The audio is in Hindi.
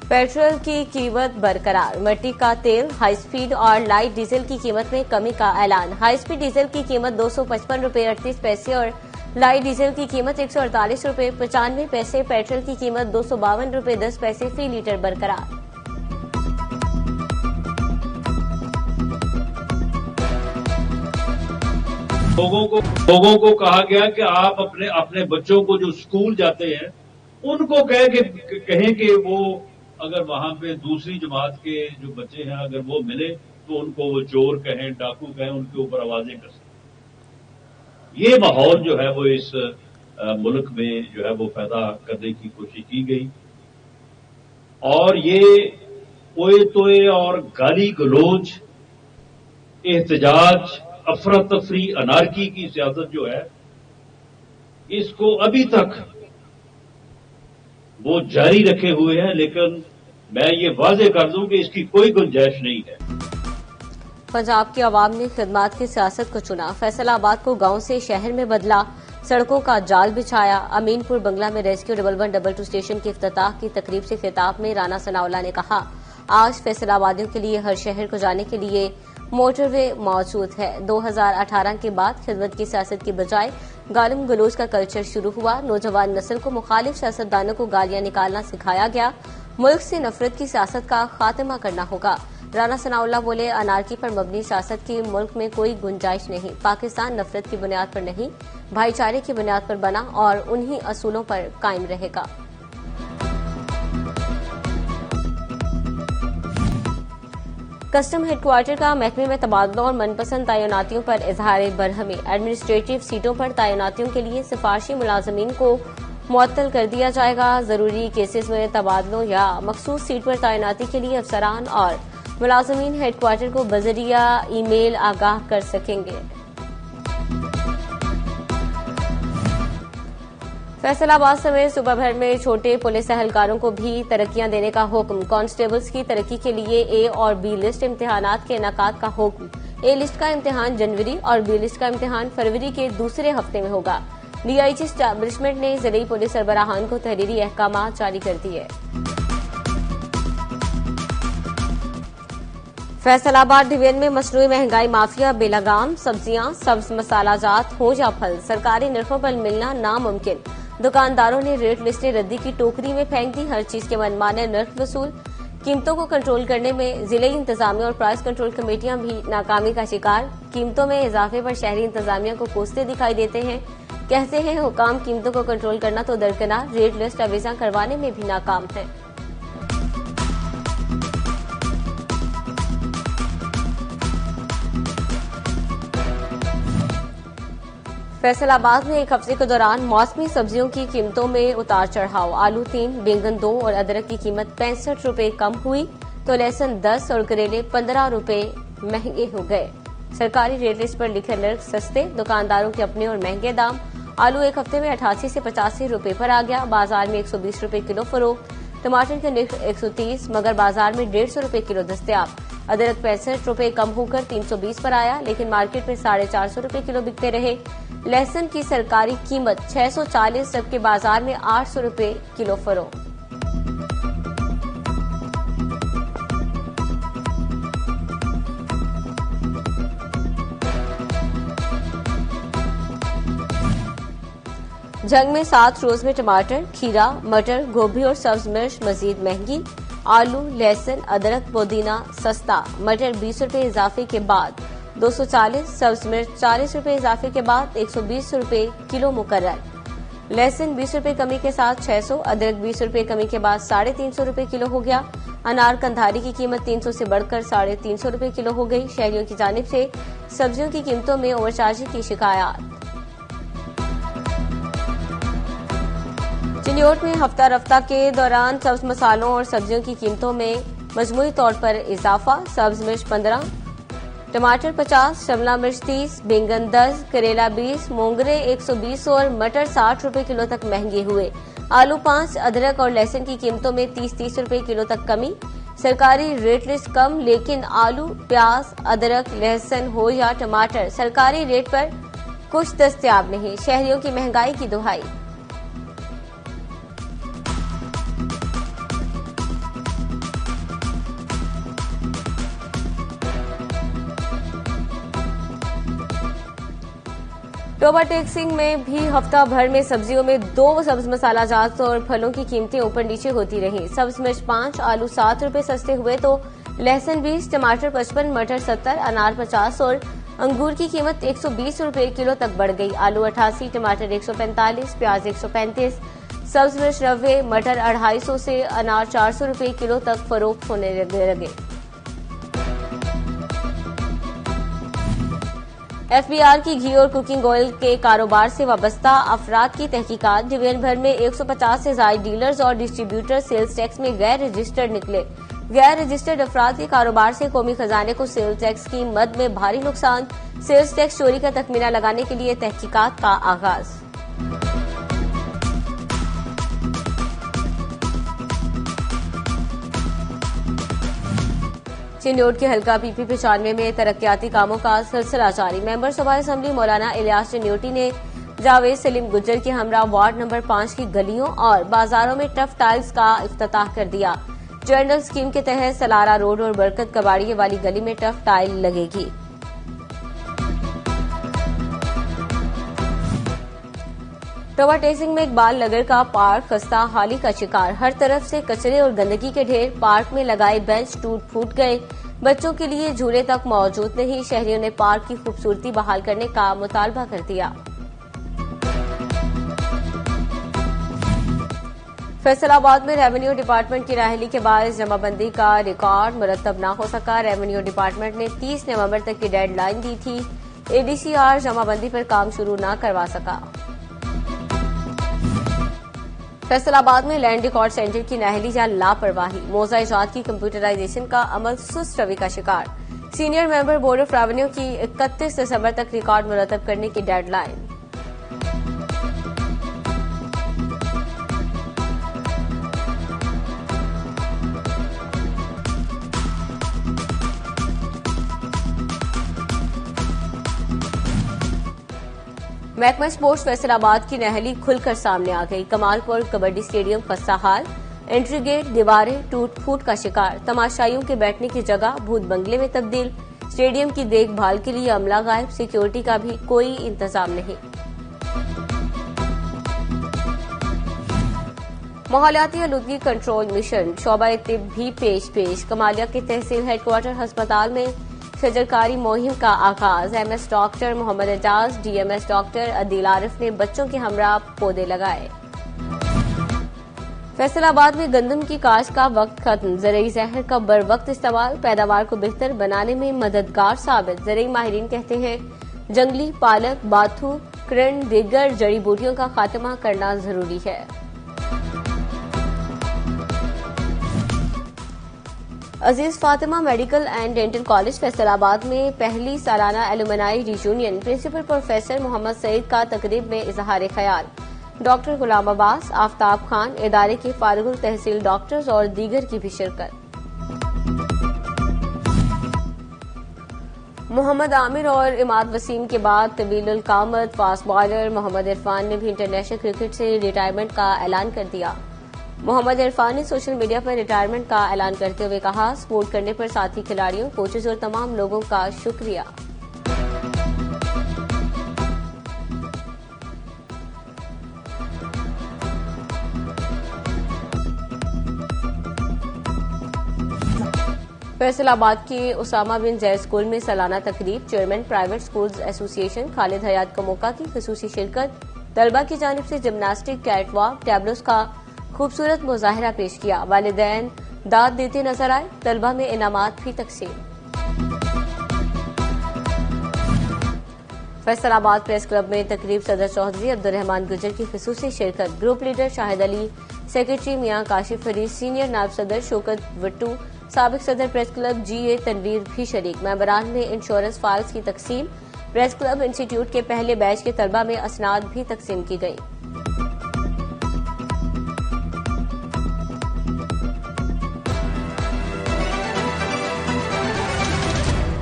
पेट्रोल की कीमत बरकरार, मिट्टी का तेल, हाई स्पीड और लाइट डीजल की कीमत में कमी का ऐलान। हाई स्पीड डीजल की कीमत 255 रुपये 38 पैसे और लाइट डीजल की कीमत 148 रुपये 95 पैसे, पेट्रोल की कीमत 252 रुपये 10 पैसे फी लीटर बरकरार। लोगों को कहा गया कि आप अपने बच्चों को जो स्कूल जाते हैं उनको कहें कि वो अगर वहां पे दूसरी जमात के जो बच्चे हैं अगर वो मिले तो उनको वो चोर कहें, डाकू कहें, उनके ऊपर आवाजें कर सकते। ये माहौल जो है वो इस मुल्क में जो है वो पैदा करने की कोशिश की गई और ये ओए तोए और गाली गलोच, एहतजाज, अफरा तफरी, अनारकी की सियासत जो है इसको अभी तक वो जारी रखे हुए हैं, लेकिन मैं ये वाजे कर दूं कि इसकी कोई गुंजाइश नहीं है। पंजाब की आवाम ने खिदमत की सियासत को चुना, फैसलाबाद को गांव से शहर में बदला, सड़कों का जाल बिछाया। अमीनपुर बंगला में रेस्क्यू 1112 स्टेशन की इफ्तिताह की तकरीब से खिताब में राना सनाउल्लाह ने कहा, आज फैसलाबादियों के लिए हर शहर को जाने के लिए मोटरवे मौजूद है। 2018 के बाद खिदमत की सियासत की बजाय गालिम गलोच का कल्चर शुरू हुआ। नौजवान नस्ल को मुखालिफ सियासतदानों को गालियां निकालना सिखाया गया। मुल्क से नफरत की सियासत का खात्मा करना होगा। राना सनाउल्लाह बोले, अनारकी पर मबनी सियासत की मुल्क में कोई गुंजाइश नहीं। पाकिस्तान नफरत की बुनियाद पर नहीं, भाईचारे की बुनियाद पर बना और उन्हीं असूलों पर कायम रहेगा। कस्टम हेडक्वार्टर का महकमे में तबादलों और मनपसंद तैनातियों पर इजहार बरहमी। एडमिनिस्ट्रेटिव सीटों पर तैनातियों के लिए सिफारशी मुलाजमीन को मुअत्तल कर दिया जाएगा। जरूरी केसेस में तबादलों या मखसूस सीट पर तैनाती के लिए अफसरान और मुलाजमीन हेडक्वार्टर को बजरिया ईमेल आगाह कर सकेंगे। फैसलाबाद समेत सूबा भर में छोटे पुलिस एहलकारों को भी तरक्कियां देने का हुक्म। कांस्टेबल्स की तरक्की के लिए ए और बी लिस्ट इम्तिहानात के इनेकाद का हुक्म। ए लिस्ट का इम्तिहान जनवरी और बी लिस्ट का इम्तिहान फरवरी के दूसरे हफ्ते में होगा। डीआईजी एस्टैब्लिशमेंट ने जिले पुलिस सरबराहान को तहरीरी अहकाम जारी कर दिए। फैसलाबाद डिवीजन में मसनूई महंगाई माफिया बेलगाम। सब्जियां, सब्ज मसालाजात हो या फल सरकारी निर्खों पर मिलना नामुमकिन। दुकानदारों ने रेट लिस्टें रद्दी की टोकरी में फेंक दी। हर चीज के मनमाने नर्ख वसूल। कीमतों को कंट्रोल करने में जिले इंतजामिया और प्राइस कंट्रोल कमेटियां भी नाकामी का शिकार। कीमतों में इजाफे पर शहरी इंतजामिया को कोसते दिखाई देते हैं। कहते हैं हुकाम कीमतों को कंट्रोल करना तो दरकिनार, रेट लिस्ट अवेजा करवाने में भी नाकाम है। फैसलाबाद में एक हफ्ते के दौरान मौसमी सब्जियों की कीमतों में उतार चढ़ाव। आलू 3, बैंगन 2 और अदरक की कीमत 65 रुपये कम हुई तो लहसुन 10 और करेले 15 रुपये महंगे हो गए। सरकारी रेट लिस्ट पर लिखे नर्ख सस्ते, दुकानदारों के अपने और महंगे दाम। आलू एक हफ्ते में 88 से 85 रुपये पर आ गया। बाजार में 120 रुपये किलो फरोख्त। टमाटर के नर्ख 130 मगर बाजार में 150 रुपये किलो दस्तयाब। अदरक 65 रुपये कम होकर 320 पर आया, लेकिन मार्केट में 450 रुपये किलो बिकते रहे। लहसुन की सरकारी कीमत 640 जबकि बाजार में 800 रुपये किलो फरोख्त। जंग में 7 रोज में टमाटर, खीरा, मटर, गोभी और सब्ज मिर्च मजीद महंगी। आलू, लहसुन, अदरक, पुदीना सस्ता। मटर 20 रुपये इजाफे के बाद 240, सब्ज मिर्च 40 रुपये इजाफे के बाद 120 रुपये किलो मुकर्रर। लहसुन 20 रुपये कमी के साथ 600, अदरक 20 रुपये कमी के बाद 350 रुपये किलो हो गया। अनार कंधारी की कीमत 300 से बढ़कर 350 रुपये किलो हो गई। शहरियों की जानिब से सब्जियों की कीमतों में ओवरचार्जिंग की शिकायत। चिन्योट में हफ्ता रफ्ता के दौरान सब्ज मसालों और सब्जियों की कीमतों में मजमूई तौर पर इजाफा। सब्ज मिर्च 15, टमाटर 50, शिमला मिर्च 30, बैंगन 10, करेला 20, मोंगरे 120 और मटर 60 रुपये किलो तक महंगे हुए। आलू 5, अदरक और लहसुन की कीमतों में 30-30 रुपये किलो तक कमी। सरकारी रेट लिस्ट कम, लेकिन आलू, प्याज, अदरक, लहसुन हो या टमाटर सरकारी रेट पर कुछ दस्तयाब नहीं। शहरियों की महंगाई की दुहाई। टोबा टेक्सिंग में भी हफ्ता भर में सब्जियों में 2 सब्ज मसाला जात और फलों की कीमतें ऊपर नीचे होती रहीं। सब्ज मिर्च 5, आलू 7 रुपए सस्ते हुए तो लहसुन 20, टमाटर 55, मटर 70, अनार 50 और अंगूर की कीमत 120 रुपए किलो तक बढ़ गई। आलू 88, टमाटर 145, प्याज 135, सब्ज मिर्च 90, मटर 250 से अनार 400 रुपए किलो तक फरोख्त होने लगे। एफबीआर की घी और कुकिंग ऑयल के कारोबार से वाबस्ता अफराद की तहकीकात। डिवीजन भर में 150 से ज्यादा डीलर्स और डिस्ट्रीब्यूटर सेल्स टैक्स में गैर रजिस्टर्ड निकले। गैर रजिस्टर्ड अफराद के कारोबार से कौमी खजाने को सेल्स टैक्स की मद में भारी नुकसान। सेल्स टैक्स चोरी का तखमीना लगाने के लिए तहकीकात का आगाज। चिन्योट के हल्का पीपी 95 में तरक्याती कामों का सिलसिला जारी। मेंबर सभा असेंबली मौलाना इलियास चिन्योटी ने जावेद सलीम गुज्जर के हमरा वार्ड नंबर 5 की गलियों और बाजारों में टफ टाइल्स का इफ्तिताह कर दिया। जनरल स्कीम के तहत सलारा रोड और बरकत कबाड़िए वाली गली में टफ टाइल लगेगी। टोबा टेक्सिंग में इकबाल नगर का पार्क खस्ता हाली का शिकार। हर तरफ से कचरे और गंदगी के ढेर। पार्क में लगाए बेंच टूट फूट गए। बच्चों के लिए झूले तक मौजूद नहीं। शहरियों ने पार्क की खूबसूरती बहाल करने का मुतालबा कर दिया। फैसलाबाद में रेवेन्यू डिपार्टमेंट की नाअहली के बाद जमाबंदी का रिकॉर्ड मुरतब न हो सका। रेवेन्यू डिपार्टमेंट ने 30 नवंबर तक की डेडलाइन दी थी। एडीसीआर जमाबंदी पर काम शुरू न करवा सका। फैसलाबाद में लैंड रिकॉर्ड सेंटर की नाअहली या लापरवाही। मौजा इजाद की कंप्यूटराइजेशन का अमल सुस्त रवि का शिकार। Senior member board of revenue की 31 दिसंबर तक रिकॉर्ड मुरतब करने की डेडलाइन। महकमा स्पोर्ट्स फैसलाबाद की नाअहली खुलकर सामने आ गई। कमालपुर कबड्डी स्टेडियम खस्ता हाल। एंट्री गेट दीवारें टूट फूट का शिकार। तमाशाइयों के बैठने की जगह भूत बंगले में तब्दील। स्टेडियम की देखभाल के लिए अमला गायब। सिक्योरिटी का भी कोई इंतजाम नहीं। माहौलियाती आलूदगी कंट्रोल मिशन शोबा तिब भी पेश। कमालिया के तहसील हेडक्वार्टर अस्पताल में शजरकारी मुहिम का आगाज। MS doctor Mohammad Ejaz, DMS doctor Adeel Arif ने बच्चों के हमरा पौधे लगाए। फैसलाबाद में गंदम की काश्त का वक्त खत्म। ज़रई जहर का बर वक्त इस्तेमाल पैदावार को बेहतर बनाने में मददगार साबित। ज़रई माहिरीन कहते हैं जंगली पालक, बाथू, करण, दीगर जड़ी बूटियों का खात्मा करना जरूरी है। Aziz Fatima medical and dental college Faisalabad में पहली सालाना alumni reunion. Principal professor Mohammad Saeed का तकरीब में इजहार ख्याल। डॉक्टर गुलाम अब्बास, आफ्ताब खान, इदारे के फारुल तहसील डॉक्टर्स और दीगर की भी शिरकत। मोहम्मद आमिर और इमाद वसीम के बाद तवील कामत फास्ट बॉलर मोहम्मद इरफान ने भी इंटरनेशनल क्रिकेट से रिटायरमेंट का ऐलान कर दिया। मोहम्मद इरफान ने सोशल मीडिया पर रिटायरमेंट का ऐलान करते हुए कहा, सपोर्ट करने पर साथी खिलाड़ियों, कोचेज और तमाम लोगों का शुक्रिया। फैसलाबाद के उसामा बिन जैद स्कूल में सालाना तकरीब। Chairman private schools association Khalid Hayat Kamoka की खसूसी शिरकत। तलबा की जानिब से जिम्नास्टिक, कैटवॉक, टैबलोस का खूबसूरत मुजाहिरा पेश किया। वालिदैन दाद देते नजर आए। तलबा में इनामात भी तकसीम। फैसलाबाद प्रेस क्लब में तकरीब सदर चौधरी अब्दुर्रहमान गुज्जर की खसूसी शिरकत। Group leader Shahid Ali, secretary Mian Kashif Farid, senior नायब सदर शौकत वट्टू, साबिक सदर प्रेस क्लब GA तनवीर भी शरीक। मेंबरान में इंश्योरेंस फाइल्स की तकसीम। प्रेस क्लब इंस्टीट्यूट के पहले बैच के तलबा में असनाद भी तकसीम की गई।